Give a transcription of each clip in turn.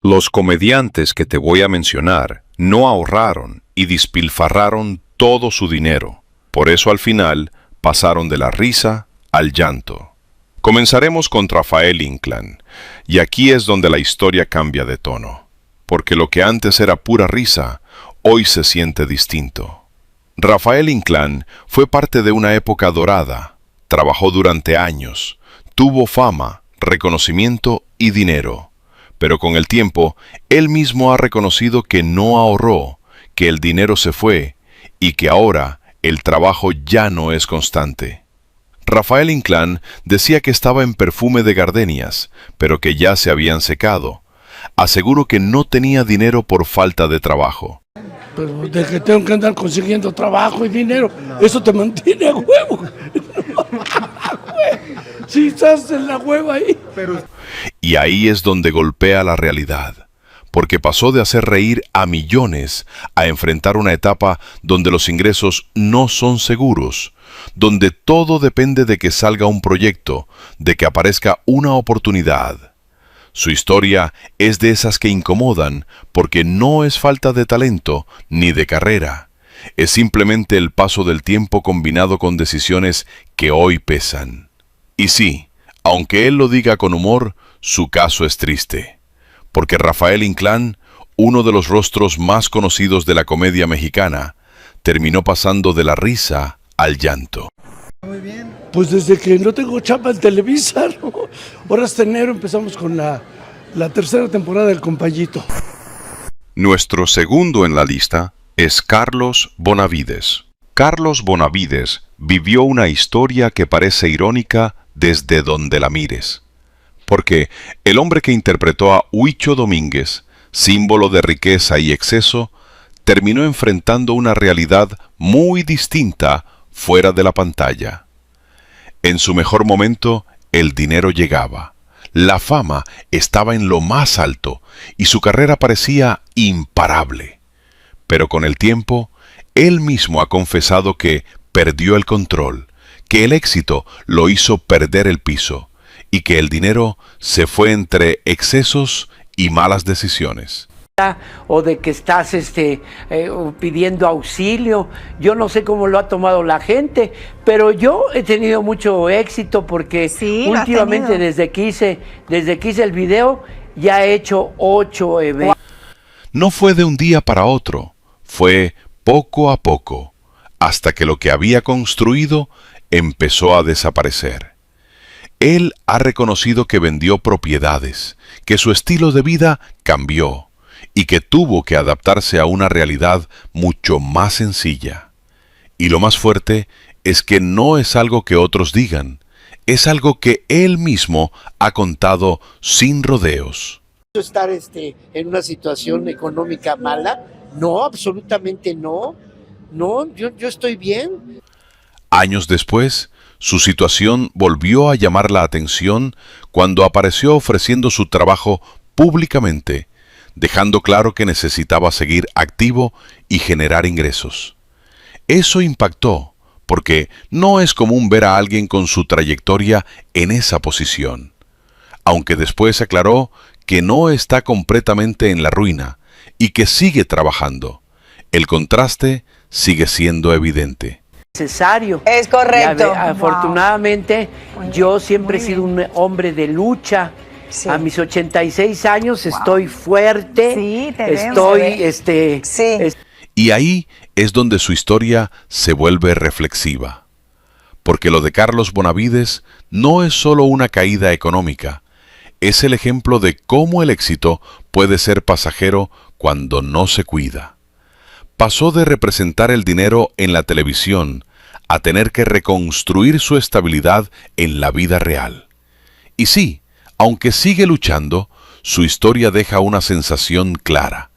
Los comediantes que te voy a mencionar no ahorraron y despilfarraron todo su dinero. Por eso al final pasaron de la risa al llanto. Comenzaremos con Rafael Inclán, y aquí es donde la historia cambia de tono, porque lo que antes era pura risa, hoy se siente distinto. Rafael Inclán fue parte de una época dorada, trabajó durante años, tuvo fama, reconocimiento y dinero, pero con el tiempo, él mismo ha reconocido que no ahorró, que el dinero se fue, y que ahora el trabajo ya no es constante. Rafael Inclán decía que estaba en perfume de gardenias, pero que ya se habían secado. Aseguró que no tenía dinero por falta de trabajo. Pero de que tengo que andar consiguiendo trabajo y dinero, eso te mantiene a huevo. Si estás en la hueva ahí. Y ahí es donde golpea la realidad, porque pasó de hacer reír a millones a enfrentar una etapa donde los ingresos no son seguros, donde todo depende de que salga un proyecto, de que aparezca una oportunidad. Su historia es de esas que incomodan porque no es falta de talento ni de carrera. Es simplemente el paso del tiempo combinado con decisiones que hoy pesan. Y sí, aunque él lo diga con humor, su caso es triste. Porque Rafael Inclán, uno de los rostros más conocidos de la comedia mexicana, terminó pasando de la risa al llanto. Pues desde que no tengo chapa en Televisa, ¿no? Ahora hasta enero empezamos con la tercera temporada del Compayito. Nuestro segundo en la lista es Carlos Bonavides. Carlos Bonavides vivió una historia que parece irónica desde donde la mires. Porque el hombre que interpretó a Huicho Domínguez, símbolo de riqueza y exceso, terminó enfrentando una realidad muy distinta fuera de la pantalla. En su mejor momento, el dinero llegaba. La fama estaba en lo más alto y su carrera parecía imparable. Pero con el tiempo, él mismo ha confesado que perdió el control, que el éxito lo hizo perder el piso y que el dinero se fue entre excesos y malas decisiones. O de que estás pidiendo auxilio. Yo no sé cómo lo ha tomado la gente, pero yo he tenido mucho éxito porque sí, últimamente desde que hice el video ya he hecho 8 eventos. No fue de un día para otro, fue poco a poco, hasta que lo que había construido empezó a desaparecer. Él ha reconocido que vendió propiedades, que su estilo de vida cambió, y que tuvo que adaptarse a una realidad mucho más sencilla. Y lo más fuerte es que no es algo que otros digan, es algo que él mismo ha contado sin rodeos. ¿Estar en una situación económica mala? No, absolutamente no. No, yo estoy bien. Años después, su situación volvió a llamar la atención cuando apareció ofreciendo su trabajo públicamente, dejando claro que necesitaba seguir activo y generar ingresos. Eso impactó, porque no es común ver a alguien con su trayectoria en esa posición. Aunque después aclaró que no está completamente en la ruina y que sigue trabajando. El contraste sigue siendo evidente. Necesario. Es correcto. Afortunadamente, yo siempre he sido un hombre de lucha. Sí. A mis 86 años estoy fuerte, sí, Y ahí es donde su historia se vuelve reflexiva. Porque lo de Carlos Bonavides no es solo una caída económica, es el ejemplo de cómo el éxito puede ser pasajero cuando no se cuida. Pasó de representar el dinero en la televisión a tener que reconstruir su estabilidad en la vida real. Y sí, aunque sigue luchando, su historia deja una sensación clara.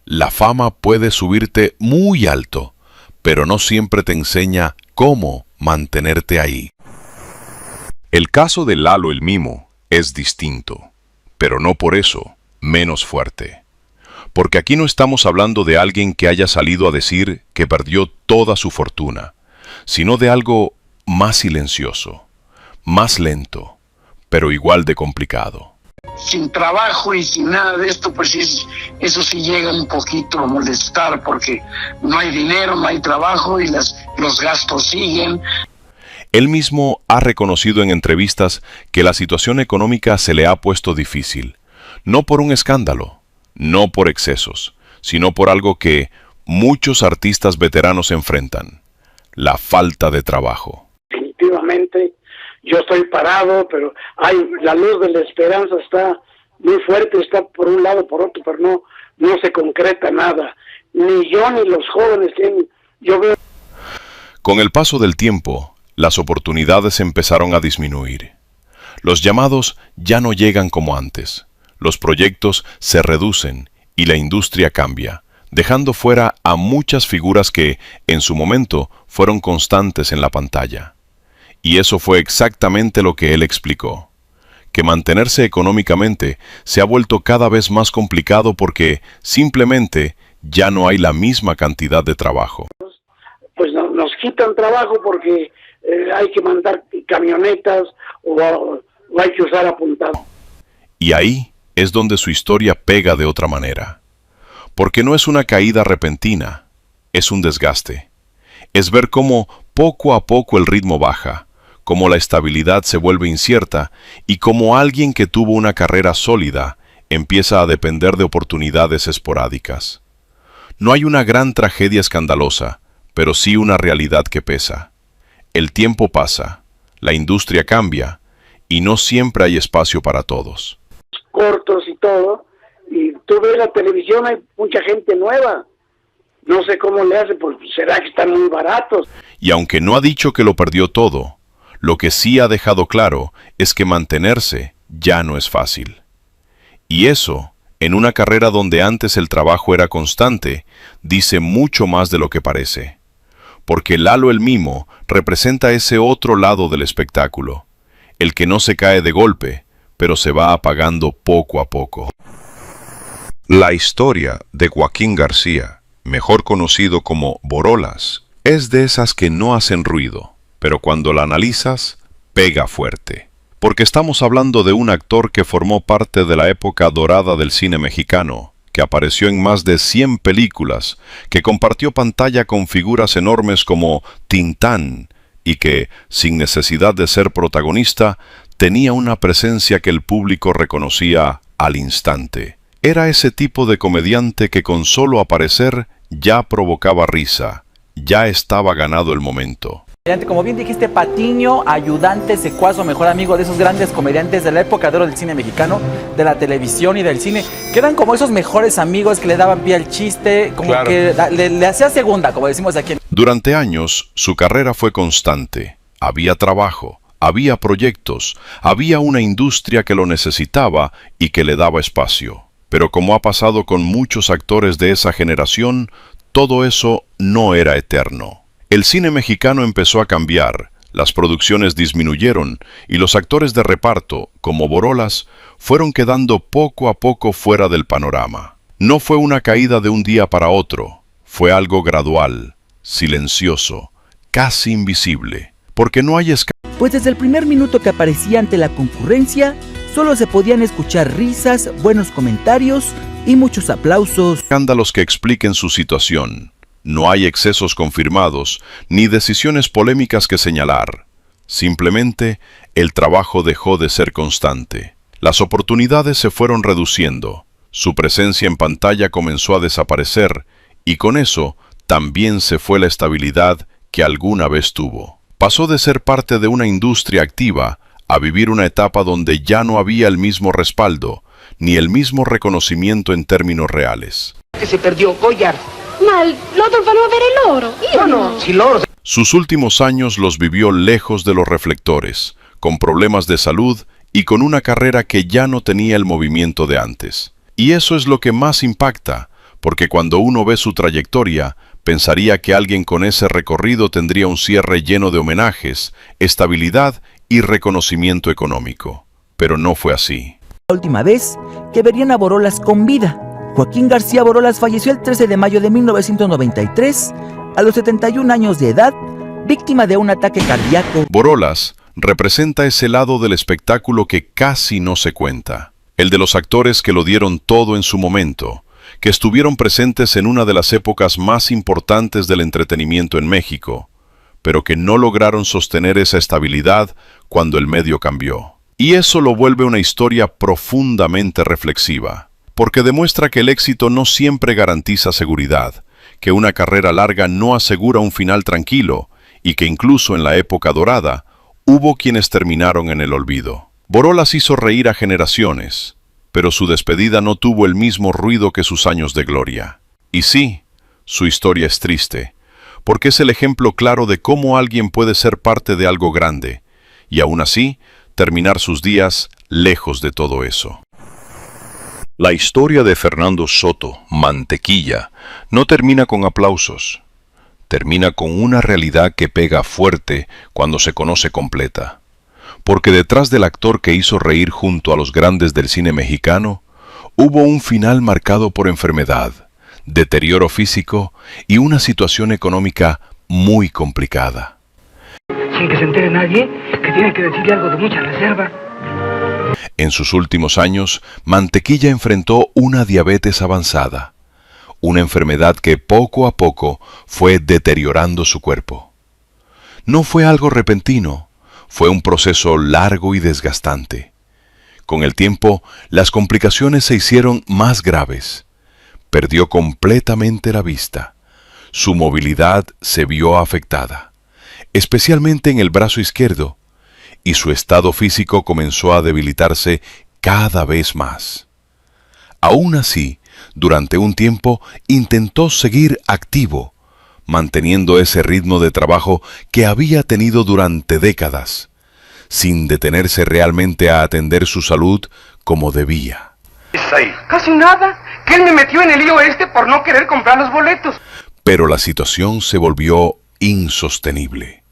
La fama puede subirte muy alto, pero no siempre te enseña cómo mantenerte ahí. El caso de Lalo el Mimo es distinto, pero no por eso menos fuerte. Porque aquí no estamos hablando de alguien que haya salido a decir que perdió toda su fortuna, sino de algo más silencioso, más lento, pero igual de complicado. Sin trabajo y sin nada de esto, pues eso sí llega un poquito a molestar, porque no hay dinero, no hay trabajo y los gastos siguen. Él mismo ha reconocido en entrevistas que la situación económica se le ha puesto difícil, no por un escándalo, no por excesos, sino por algo que muchos artistas veteranos enfrentan: la falta de trabajo. Definitivamente, yo estoy parado, pero la luz de la esperanza está muy fuerte, está por un lado, por otro, pero no se concreta nada. Ni yo ni los jóvenes yo veo. Con el paso del tiempo, las oportunidades empezaron a disminuir. Los llamados ya no llegan como antes. Los proyectos se reducen y la industria cambia, dejando fuera a muchas figuras que, en su momento, fueron constantes en la pantalla. Y eso fue exactamente lo que él explicó: que mantenerse económicamente se ha vuelto cada vez más complicado porque simplemente ya no hay la misma cantidad de trabajo. Pues nos quitan trabajo porque hay que mandar camionetas o hay que usar apuntado. Y ahí es donde su historia pega de otra manera. Porque no es una caída repentina, es un desgaste. Es ver cómo poco a poco el ritmo baja, cómo la estabilidad se vuelve incierta y cómo alguien que tuvo una carrera sólida empieza a depender de oportunidades esporádicas. No hay una gran tragedia escandalosa, pero sí una realidad que pesa. El tiempo pasa, la industria cambia y no siempre hay espacio para todos. Cortos y todo, y tú ves la televisión, hay mucha gente nueva. No sé cómo le hace, pues será que están muy baratos. Y aunque no ha dicho que lo perdió todo, lo que sí ha dejado claro es que mantenerse ya no es fácil. Y eso, en una carrera donde antes el trabajo era constante, dice mucho más de lo que parece. Porque Lalo el Mimo representa ese otro lado del espectáculo, el que no se cae de golpe, pero se va apagando poco a poco. La historia de Joaquín García, mejor conocido como Borolas, es de esas que no hacen ruido, pero cuando la analizas, pega fuerte. Porque estamos hablando de un actor que formó parte de la época dorada del cine mexicano, que apareció en más de 100 películas, que compartió pantalla con figuras enormes como Tintán, y que, sin necesidad de ser protagonista, tenía una presencia que el público reconocía al instante. Era ese tipo de comediante que con solo aparecer ya provocaba risa, ya estaba ganado el momento. Como bien dijiste, Patiño, ayudante, secuaz o mejor amigo de esos grandes comediantes de la época de oro del cine mexicano, de la televisión y del cine, que eran como esos mejores amigos que le daban pie al chiste, como claro, que le hacía segunda, como decimos aquí. Durante años, su carrera fue constante. Había trabajo, había proyectos, había una industria que lo necesitaba y que le daba espacio. Pero como ha pasado con muchos actores de esa generación, todo eso no era eterno. El cine mexicano empezó a cambiar, las producciones disminuyeron y los actores de reparto, como Borolas, fueron quedando poco a poco fuera del panorama. No fue una caída de un día para otro, fue algo gradual, silencioso, casi invisible, porque no hay escándalo. Pues desde el primer minuto que aparecía ante la concurrencia, solo se podían escuchar risas, buenos comentarios y muchos aplausos. Escándalos que expliquen su situación. No hay excesos confirmados, ni decisiones polémicas que señalar. Simplemente, el trabajo dejó de ser constante. Las oportunidades se fueron reduciendo, su presencia en pantalla comenzó a desaparecer, y con eso, también se fue la estabilidad que alguna vez tuvo. Pasó de ser parte de una industria activa a vivir una etapa donde ya no había el mismo respaldo, ni el mismo reconocimiento en términos reales. Que se perdió Goyard. Ma loro vanno a avere loro. Io no. Si loro. Sus últimos años los vivió lejos de los reflectores, con problemas de salud y con una carrera que ya no tenía el movimiento de antes. Y eso es lo que más impacta, porque cuando uno ve su trayectoria, pensaría que alguien con ese recorrido tendría un cierre lleno de homenajes, estabilidad y reconocimiento económico. Pero no fue así. La última vez que verían a Borolas con vida. Joaquín García Borolas falleció el 13 de mayo de 1993, a los 71 años de edad, víctima de un ataque cardíaco. Borolas representa ese lado del espectáculo que casi no se cuenta. el de los actores que lo dieron todo en su momento, que estuvieron presentes en una de las épocas más importantes del entretenimiento en México, pero que no lograron sostener esa estabilidad cuando el medio cambió. Y eso lo vuelve una historia profundamente reflexiva, porque demuestra que el éxito no siempre garantiza seguridad, que una carrera larga no asegura un final tranquilo, y que incluso en la época dorada, hubo quienes terminaron en el olvido. Borolas hizo reír a generaciones, pero su despedida no tuvo el mismo ruido que sus años de gloria. Y sí, su historia es triste, porque es el ejemplo claro de cómo alguien puede ser parte de algo grande, y aún así, terminar sus días lejos de todo eso. La historia de Fernando Soto, Mantequilla, no termina con aplausos. Termina con una realidad que pega fuerte cuando se conoce completa. Porque detrás del actor que hizo reír junto a los grandes del cine mexicano, hubo un final marcado por enfermedad, deterioro físico y una situación económica muy complicada. Sin que se entere nadie, que tiene que decirle algo de mucha reserva. En sus últimos años, Mantequilla enfrentó una diabetes avanzada, una enfermedad que poco a poco fue deteriorando su cuerpo. No fue algo repentino, fue un proceso largo y desgastante. Con el tiempo, las complicaciones se hicieron más graves. Perdió completamente la vista. Su movilidad se vio afectada, especialmente en el brazo izquierdo, y su estado físico comenzó a debilitarse cada vez más. Aún así, durante un tiempo intentó seguir activo, manteniendo ese ritmo de trabajo que había tenido durante décadas, sin detenerse realmente a atender su salud como debía. Casi nada, que él me metió en el lío por no querer comprar los boletos. Pero la situación se volvió insostenible.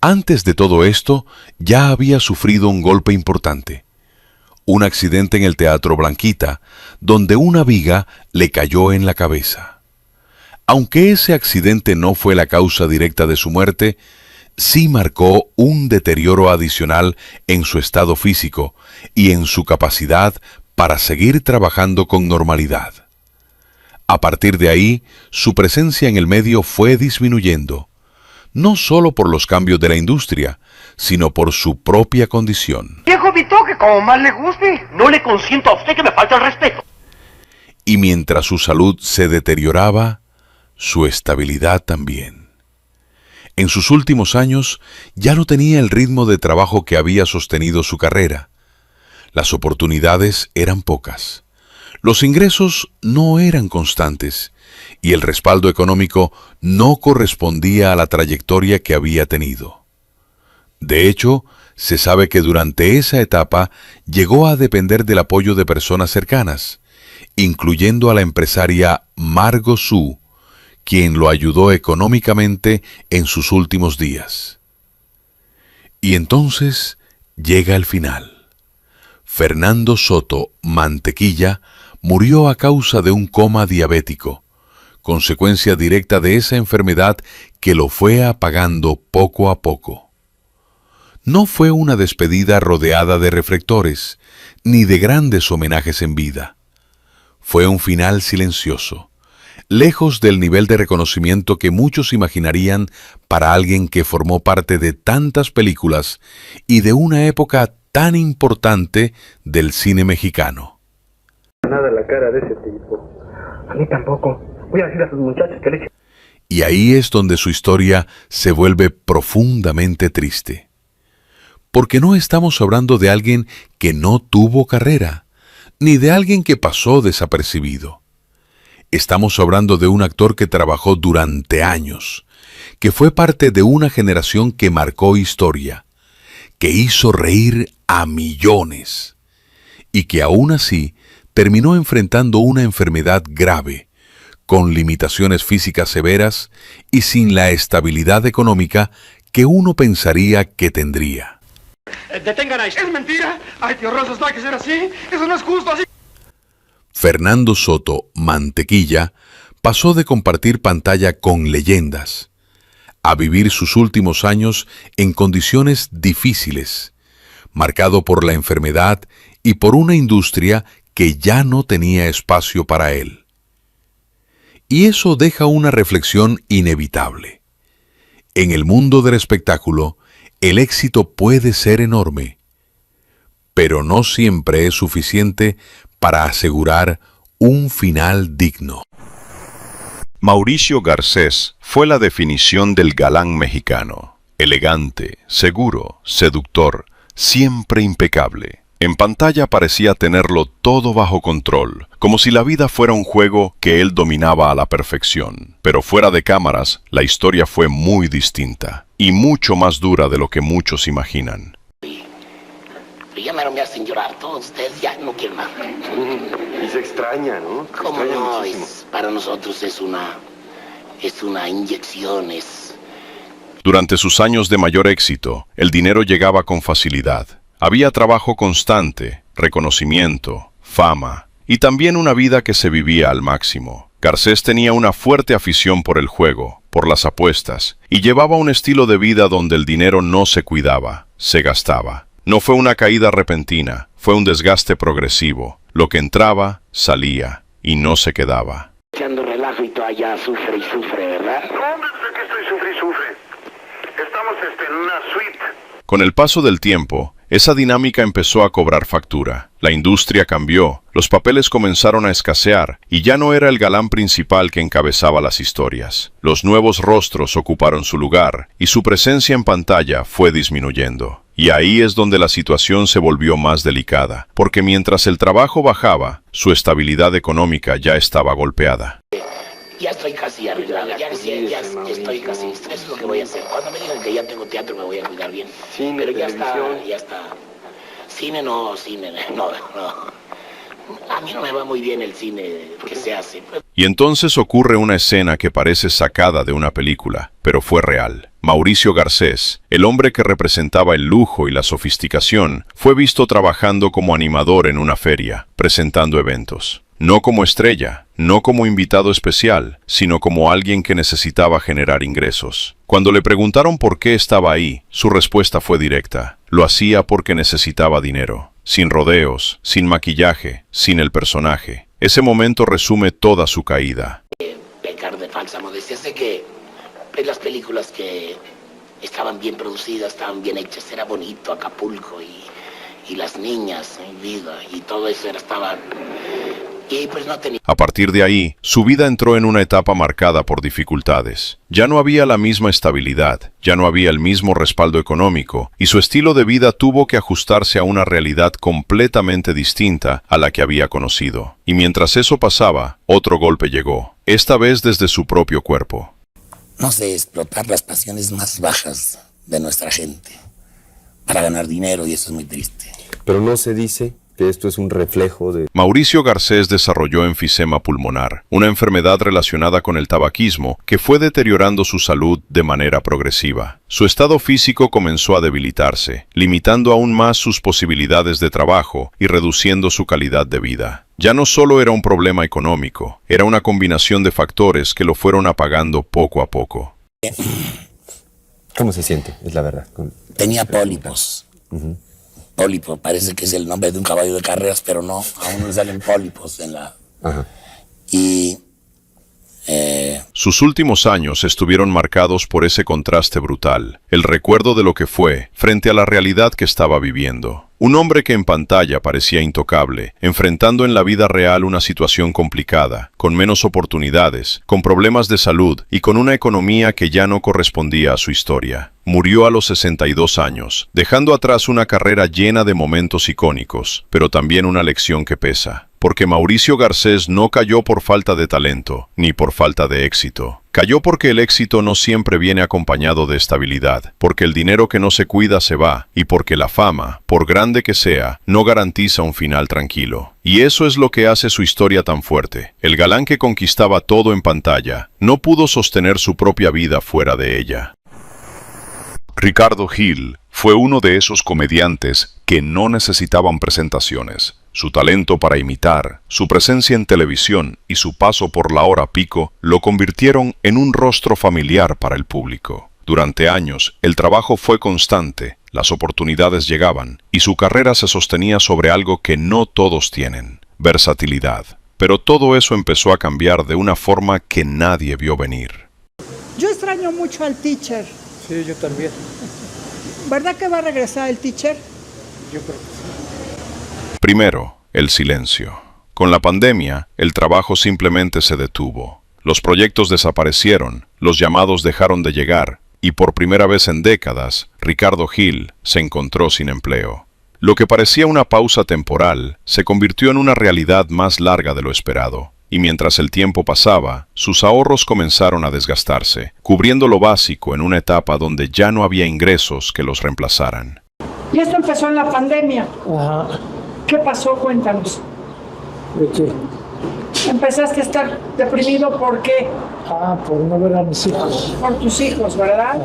Antes de todo esto, ya había sufrido un golpe importante. Un accidente en el Teatro Blanquita, donde una viga le cayó en la cabeza. Aunque ese accidente no fue la causa directa de su muerte, sí marcó un deterioro adicional en su estado físico y en su capacidad para seguir trabajando con normalidad. A partir de ahí, su presencia en el medio fue disminuyendo, no solo por los cambios de la industria, sino por su propia condición. Viejo Vitoque, como más le guste. No le consiento a usted que me falte el respeto. Y mientras su salud se deterioraba, su estabilidad también. En sus últimos años ya no tenía el ritmo de trabajo que había sostenido su carrera. Las oportunidades eran pocas. Los ingresos no eran constantes y el respaldo económico no correspondía a la trayectoria que había tenido. De hecho, se sabe que durante esa etapa llegó a depender del apoyo de personas cercanas, incluyendo a la empresaria Margo Su, quien lo ayudó económicamente en sus últimos días. Y entonces llega el final. Fernando Soto, Mantequilla, murió a causa de un coma diabético, consecuencia directa de esa enfermedad que lo fue apagando poco a poco. No fue una despedida rodeada de reflectores, ni de grandes homenajes en vida. Fue un final silencioso, lejos del nivel de reconocimiento que muchos imaginarían para alguien que formó parte de tantas películas y de una época tan importante del cine mexicano. Nada la cara de ese tipo. A mí tampoco. Voy a decir a sus muchachos que le echen. Y ahí es donde su historia se vuelve profundamente triste. Porque no estamos hablando de alguien que no tuvo carrera, ni de alguien que pasó desapercibido. Estamos hablando de un actor que trabajó durante años, que fue parte de una generación que marcó historia, que hizo reír a millones, y que aún así terminó enfrentando una enfermedad grave, con limitaciones físicas severas y sin la estabilidad económica que uno pensaría que tendría. Detengan a... ¿Es mentira? Ay, qué horroroso está que ser así. Eso no es justo, así. Fernando Soto, Mantequilla, pasó de compartir pantalla con leyendas a vivir sus últimos años en condiciones difíciles, marcado por la enfermedad y por una industria que ya no tenía espacio para él. Y eso deja una reflexión inevitable. En el mundo del espectáculo, el éxito puede ser enorme, pero no siempre es suficiente para asegurar un final digno. Mauricio Garcés fue la definición del galán mexicano. Elegante, seguro, seductor, siempre impecable. En pantalla parecía tenerlo todo bajo control, como si la vida fuera un juego que él dominaba a la perfección. Pero fuera de cámaras, la historia fue muy distinta, y mucho más dura de lo que muchos imaginan. Ya me hacen llorar todos ustedes, ya no quiero más. Y se extraña, ¿no? ¿Cómo no? Para nosotros es una inyección, Durante sus años de mayor éxito, el dinero llegaba con facilidad. Había trabajo constante, reconocimiento, fama, y también una vida que se vivía al máximo. Garcés tenía una fuerte afición por el juego, por las apuestas, y llevaba un estilo de vida donde el dinero no se cuidaba, se gastaba. No fue una caída repentina, fue un desgaste progresivo. Lo que entraba, salía, y no se quedaba. Echando relajo y tú allá sufre y sufre, ¿verdad? No, desde que estoy sufre y sufre. Estamos en una suite. Con el paso del tiempo, esa dinámica empezó a cobrar factura. La industria cambió, los papeles comenzaron a escasear, y ya no era el galán principal que encabezaba las historias. Los nuevos rostros ocuparon su lugar, y su presencia en pantalla fue disminuyendo. Y ahí es donde la situación se volvió más delicada, porque mientras el trabajo bajaba, su estabilidad económica ya estaba golpeada. Ya estoy casi arreglada, ya estoy casi, eso es lo que voy a hacer. Cuando me digan que ya tengo teatro me voy a cuidar bien. Cine, pero ya televisión. está. Cine no. A mí no me va muy bien el cine que se hace. Y entonces ocurre una escena que parece sacada de una película, pero fue real. Mauricio Garcés, el hombre que representaba el lujo y la sofisticación, fue visto trabajando como animador en una feria, presentando eventos. No como estrella, no como invitado especial, sino como alguien que necesitaba generar ingresos. Cuando le preguntaron por qué estaba ahí, su respuesta fue directa. Lo hacía porque necesitaba dinero. Sin rodeos, sin maquillaje, sin el personaje. Ese momento resume toda su caída. Pecar de falsa modestia. Sé que en las películas que estaban bien producidas, estaban bien hechas, era bonito Acapulco y las niñas, vida, y todo eso estaba... Y pues no tenía... A partir de ahí, su vida entró en una etapa marcada por dificultades. Ya no había la misma estabilidad, ya no había el mismo respaldo económico, y su estilo de vida tuvo que ajustarse a una realidad completamente distinta a la que había conocido. Y mientras eso pasaba, otro golpe llegó, esta vez desde su propio cuerpo. No sé, explotar las pasiones más bajas de nuestra gente para ganar dinero, y eso es muy triste. Pero no se dice que esto es un reflejo de... Mauricio Garcés desarrolló enfisema pulmonar, una enfermedad relacionada con el tabaquismo que fue deteriorando su salud de manera progresiva. Su estado físico comenzó a debilitarse, limitando aún más sus posibilidades de trabajo y reduciendo su calidad de vida. Ya no solo era un problema económico, era una combinación de factores que lo fueron apagando poco a poco. ¿Cómo se siente? Es la verdad. Tenía pólipos. Pólipo, parece que es el nombre de un caballo de carreras, pero no, a uno le salen pólipos en la... Ajá. Y... Sus últimos años estuvieron marcados por ese contraste brutal, el recuerdo de lo que fue, frente a la realidad que estaba viviendo. Un hombre que en pantalla parecía intocable, enfrentando en la vida real una situación complicada, con menos oportunidades, con problemas de salud y con una economía que ya no correspondía a su historia. Murió a los 62 años, dejando atrás una carrera llena de momentos icónicos, pero también una lección que pesa. Porque Mauricio Garcés no cayó por falta de talento, ni por falta de éxito. Cayó porque el éxito no siempre viene acompañado de estabilidad, porque el dinero que no se cuida se va, y porque la fama, por grande que sea, no garantiza un final tranquilo. Y eso es lo que hace su historia tan fuerte. El galán que conquistaba todo en pantalla, no pudo sostener su propia vida fuera de ella. Ricardo Gil fue uno de esos comediantes que no necesitaban presentaciones. Su talento para imitar, su presencia en televisión y su paso por la hora pico lo convirtieron en un rostro familiar para el público. Durante años, el trabajo fue constante, las oportunidades llegaban, y su carrera se sostenía sobre algo que no todos tienen: versatilidad. Pero todo eso empezó a cambiar de una forma que nadie vio venir. Yo extraño mucho al teacher. Sí, yo también. ¿Verdad que va a regresar el teacher? Yo creo que sí. Primero, el silencio. Con la pandemia, el trabajo simplemente se detuvo. Los proyectos desaparecieron, los llamados dejaron de llegar, y por primera vez en décadas, Ricardo Gil se encontró sin empleo. Lo que parecía una pausa temporal se convirtió en una realidad más larga de lo esperado, y mientras el tiempo pasaba, sus ahorros comenzaron a desgastarse, cubriendo lo básico en una etapa donde ya no había ingresos que los reemplazaran. Y esto empezó en la pandemia. Ajá. ¿Qué pasó? Cuéntanos. ¿De qué? Empezaste a estar deprimido, ¿por qué? Por no ver a mis hijos. Por tus hijos, ¿verdad?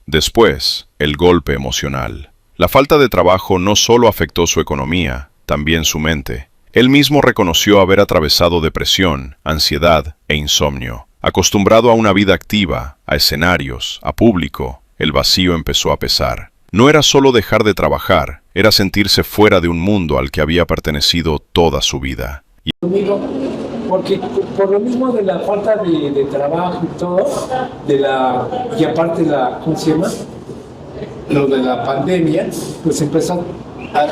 Después, el golpe emocional. La falta de trabajo no solo afectó su economía, también su mente. Él mismo reconoció haber atravesado depresión, ansiedad e insomnio. Acostumbrado a una vida activa, a escenarios, a público, el vacío empezó a pesar. No era solo dejar de trabajar, era sentirse fuera de un mundo al que había pertenecido toda su vida. Porque por lo mismo de la falta de trabajo y todo, y aparte ¿cómo se llama? Lo de la pandemia, pues empezó a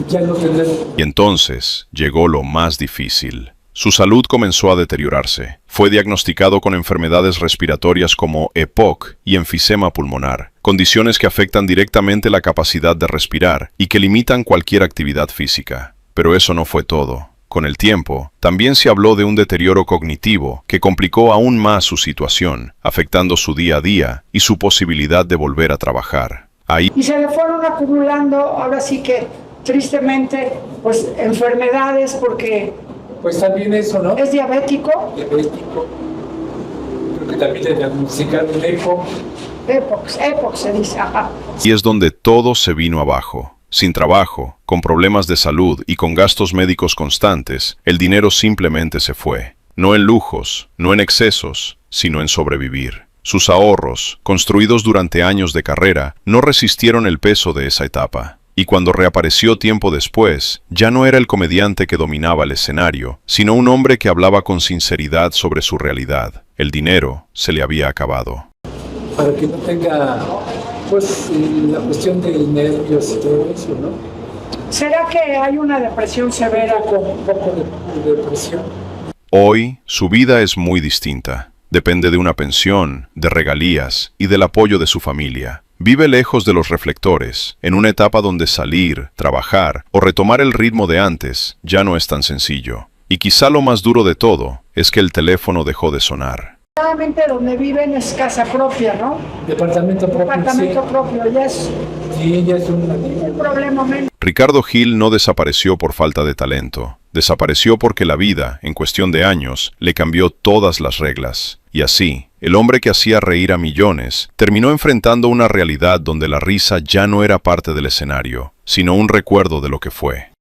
ya no tener... Y entonces llegó lo más difícil. Su salud comenzó a deteriorarse. Fue diagnosticado con enfermedades respiratorias como EPOC y enfisema pulmonar, condiciones que afectan directamente la capacidad de respirar y que limitan cualquier actividad física. Pero eso no fue todo. Con el tiempo, también se habló de un deterioro cognitivo que complicó aún más su situación, afectando su día a día y su posibilidad de volver a trabajar. Y se le fueron acumulando, ahora sí que, tristemente, pues enfermedades, porque... Pues también eso, ¿no? ¿Es diabético? Diabético. Creo que también le diagnosticaron EPOC. EPOC se dice, ajá. Y es donde todo se vino abajo. Sin trabajo, con problemas de salud y con gastos médicos constantes, el dinero simplemente se fue. No en lujos, no en excesos, sino en sobrevivir. Sus ahorros, construidos durante años de carrera, no resistieron el peso de esa etapa. Y cuando reapareció tiempo después, ya no era el comediante que dominaba el escenario, sino un hombre que hablaba con sinceridad sobre su realidad. El dinero se le había acabado. Para que no tenga, pues, la cuestión de nervios y todo eso, ¿no? ¿Será que hay una depresión severa? Un poco de depresión. Hoy, su vida es muy distinta. Depende de una pensión, de regalías y del apoyo de su familia. Vive lejos de los reflectores, en una etapa donde salir, trabajar o retomar el ritmo de antes ya no es tan sencillo. Y quizá lo más duro de todo es que el teléfono dejó de sonar. Claramente donde viven es casa propia, ¿no? Departamento propio. Departamento sí. Propio, ya es... Sí, ya es un problema menos. Ricardo Gil no desapareció por falta de talento. Desapareció porque la vida, en cuestión de años, le cambió todas las reglas. Y así, el hombre que hacía reír a millones, terminó enfrentando una realidad donde la risa ya no era parte del escenario, sino un recuerdo de lo que fue.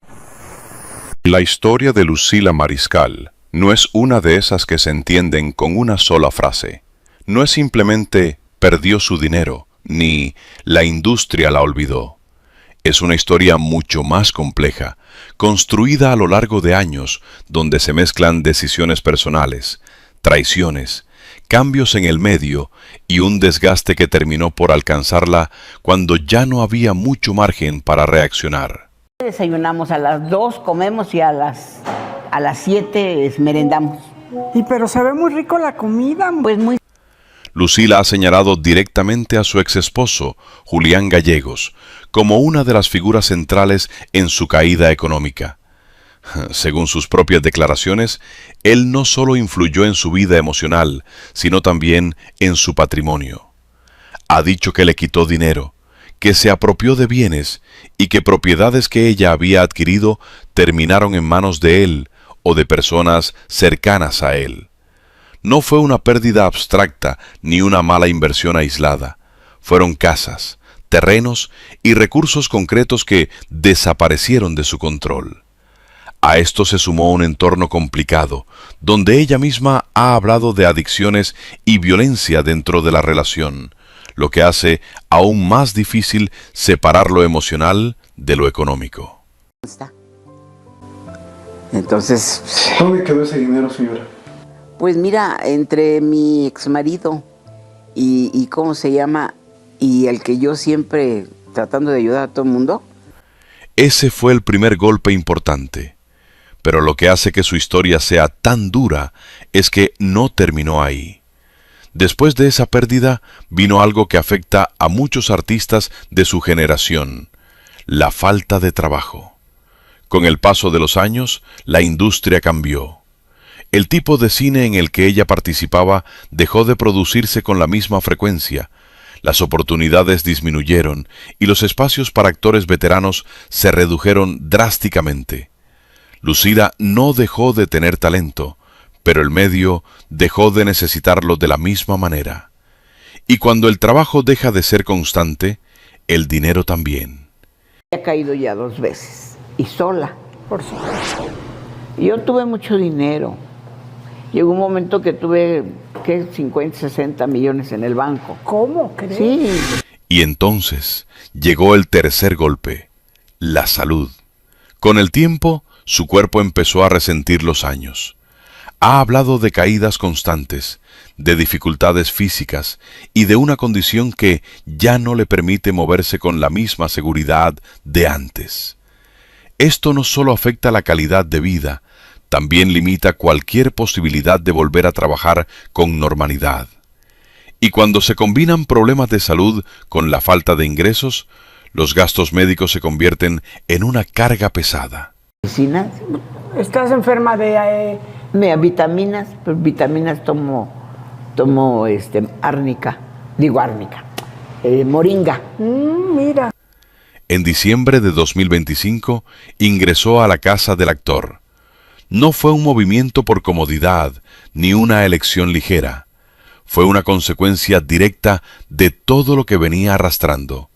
La historia de Lucila Mariscal no es una de esas que se entienden con una sola frase. No es simplemente perdió su dinero, ni la industria la olvidó. Es una historia mucho más compleja, construida a lo largo de años, donde se mezclan decisiones personales, traiciones, cambios en el medio y un desgaste que terminó por alcanzarla cuando ya no había mucho margen para reaccionar. Desayunamos a las 2, comemos y a las 7 merendamos. Y pero se ve muy rico la comida. Pues muy. Lucila ha señalado directamente a su exesposo, Julián Gallegos, como una de las figuras centrales en su caída económica. Según sus propias declaraciones, él no solo influyó en su vida emocional, sino también en su patrimonio. Ha dicho que le quitó dinero, que se apropió de bienes y que propiedades que ella había adquirido terminaron en manos de él o de personas cercanas a él. No fue una pérdida abstracta ni una mala inversión aislada. Fueron casas, terrenos y recursos concretos que desaparecieron de su control. A esto se sumó un entorno complicado, donde ella misma ha hablado de adicciones y violencia dentro de la relación, lo que hace aún más difícil separar lo emocional de lo económico. Entonces... ¿Dónde quedó ese dinero, señora? Pues mira, entre mi exmarido y ¿cómo se llama? Y el que yo siempre tratando de ayudar a todo el mundo. Ese fue el primer golpe importante. Pero lo que hace que su historia sea tan dura es que no terminó ahí. Después de esa pérdida vino algo que afecta a muchos artistas de su generación: la falta de trabajo. Con el paso de los años, la industria cambió. El tipo de cine en el que ella participaba dejó de producirse con la misma frecuencia. Las oportunidades disminuyeron y los espacios para actores veteranos se redujeron drásticamente. Lucila no dejó de tener talento, pero el medio dejó de necesitarlo de la misma manera. Y cuando el trabajo deja de ser constante, el dinero también. He caído ya 2 veces, y sola, por supuesto. Yo tuve mucho dinero. Llegó un momento que tuve, 50, 60 millones en el banco. ¿Cómo crees? Sí. Y entonces llegó el tercer golpe: la salud. Con el tiempo, su cuerpo empezó a resentir los años. Ha hablado de caídas constantes, de dificultades físicas y de una condición que ya no le permite moverse con la misma seguridad de antes. Esto no solo afecta la calidad de vida, también limita cualquier posibilidad de volver a trabajar con normalidad. Y cuando se combinan problemas de salud con la falta de ingresos, los gastos médicos se convierten en una carga pesada. ¿Medicinas? ¿Estás enferma de...? Vitaminas, pues vitaminas tomo árnica, moringa. Mira. En diciembre de 2025 ingresó a la casa del actor. No fue un movimiento por comodidad ni una elección ligera. Fue una consecuencia directa de todo lo que venía arrastrando: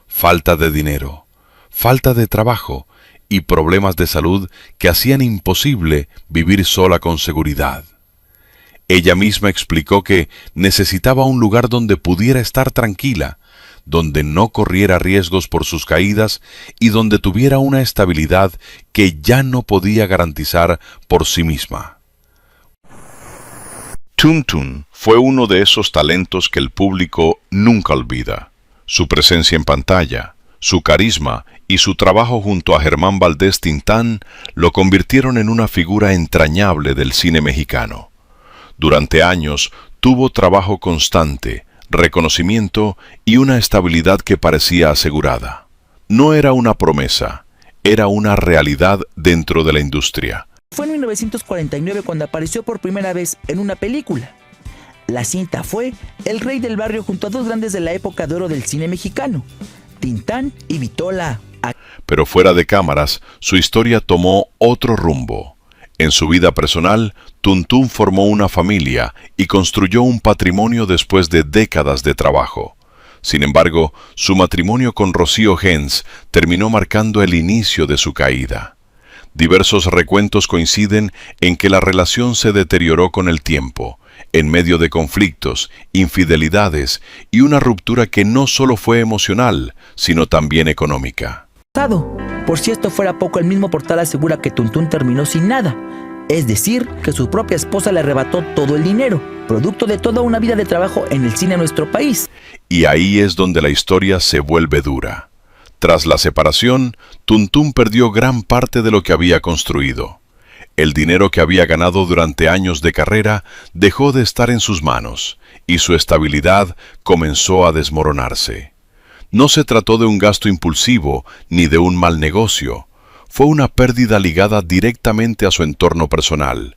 falta de dinero, falta de trabajo y problemas de salud que hacían imposible vivir sola con seguridad. Ella misma explicó que necesitaba un lugar donde pudiera estar tranquila, donde no corriera riesgos por sus caídas y donde tuviera una estabilidad que ya no podía garantizar por sí misma. Tuntun fue uno de esos talentos que el público nunca olvida. Su presencia en pantalla, su carisma y su trabajo junto a Germán Valdés Tintán lo convirtieron en una figura entrañable del cine mexicano. Durante años tuvo trabajo constante, reconocimiento y una estabilidad que parecía asegurada. No era una promesa, era una realidad dentro de la industria. Fue en 1949 cuando apareció por primera vez en una película. La cinta fue El Rey del Barrio junto a 2 grandes de la época de oro del cine mexicano, Tintán y Vitola. Pero fuera de cámaras, su historia tomó otro rumbo. En su vida personal, Tuntún formó una familia y construyó un patrimonio después de décadas de trabajo. Sin embargo, su matrimonio con Rocío Gens terminó marcando el inicio de su caída. Diversos recuentos coinciden en que la relación se deterioró con el tiempo, en medio de conflictos, infidelidades y una ruptura que no solo fue emocional, sino también económica. Por si esto fuera poco, el mismo portal asegura que Tuntún terminó sin nada, es decir, que su propia esposa le arrebató todo el dinero, producto de toda una vida de trabajo en el cine en nuestro país. Y ahí es donde la historia se vuelve dura. Tras la separación, Tuntún perdió gran parte de lo que había construido. El dinero que había ganado durante años de carrera dejó de estar en sus manos, y su estabilidad comenzó a desmoronarse. No se trató de un gasto impulsivo ni de un mal negocio. Fue una pérdida ligada directamente a su entorno personal.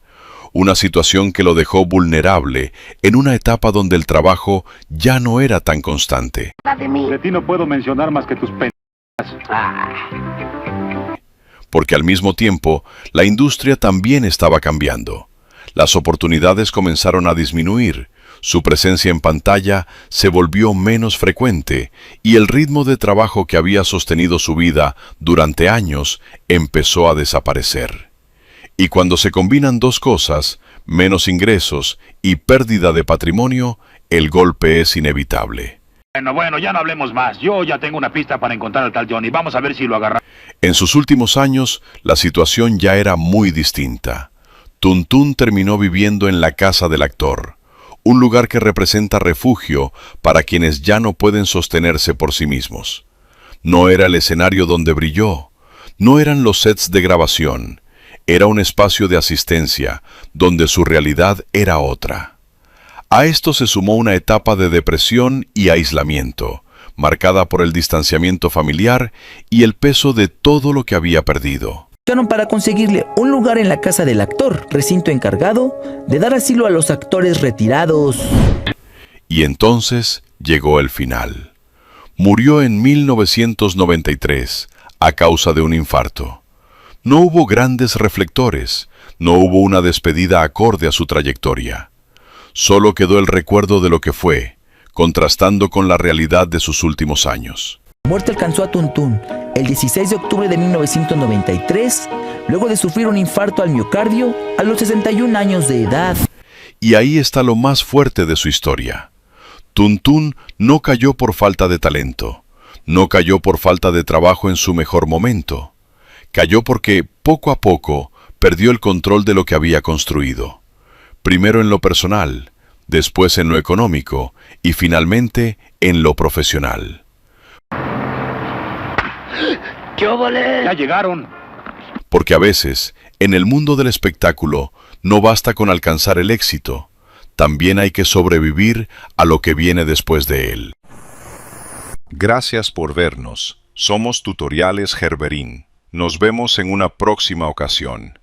Una situación que lo dejó vulnerable en una etapa donde el trabajo ya no era tan constante. De ti no puedo mencionar más que tus Porque al mismo tiempo, la industria también estaba cambiando. Las oportunidades comenzaron a disminuir, su presencia en pantalla se volvió menos frecuente y el ritmo de trabajo que había sostenido su vida durante años empezó a desaparecer. Y cuando se combinan 2 cosas, menos ingresos y pérdida de patrimonio, el golpe es inevitable. Bueno, ya no hablemos más. Yo ya tengo una pista para encontrar al tal Johnny. Vamos a ver si lo agarramos. En sus últimos años, la situación ya era muy distinta. Tuntún terminó viviendo en la casa del actor, un lugar que representa refugio para quienes ya no pueden sostenerse por sí mismos. No era el escenario donde brilló, no eran los sets de grabación, era un espacio de asistencia donde su realidad era otra. A esto se sumó una etapa de depresión y aislamiento, marcada por el distanciamiento familiar y el peso de todo lo que había perdido. Para conseguirle un lugar en la casa del actor, recinto encargado de dar asilo a los actores retirados. Y entonces llegó el final. Murió en 1993 a causa de un infarto. No hubo grandes reflectores, no hubo una despedida acorde a su trayectoria. Solo quedó el recuerdo de lo que fue, contrastando con la realidad de sus últimos años. La muerte alcanzó a Tuntún el 16 de octubre de 1993, luego de sufrir un infarto al miocardio a los 61 años de edad. Y ahí está lo más fuerte de su historia. Tuntún no cayó por falta de talento, no cayó por falta de trabajo en su mejor momento. Cayó porque, poco a poco, perdió el control de lo que había construido. Primero en lo personal, después en lo económico y finalmente en lo profesional. ¡Qué óvole! ¡Ya llegaron! Porque a veces, en el mundo del espectáculo, no basta con alcanzar el éxito, también hay que sobrevivir a lo que viene después de él. Gracias por vernos. Somos Tutoriales Gerberín. Nos vemos en una próxima ocasión.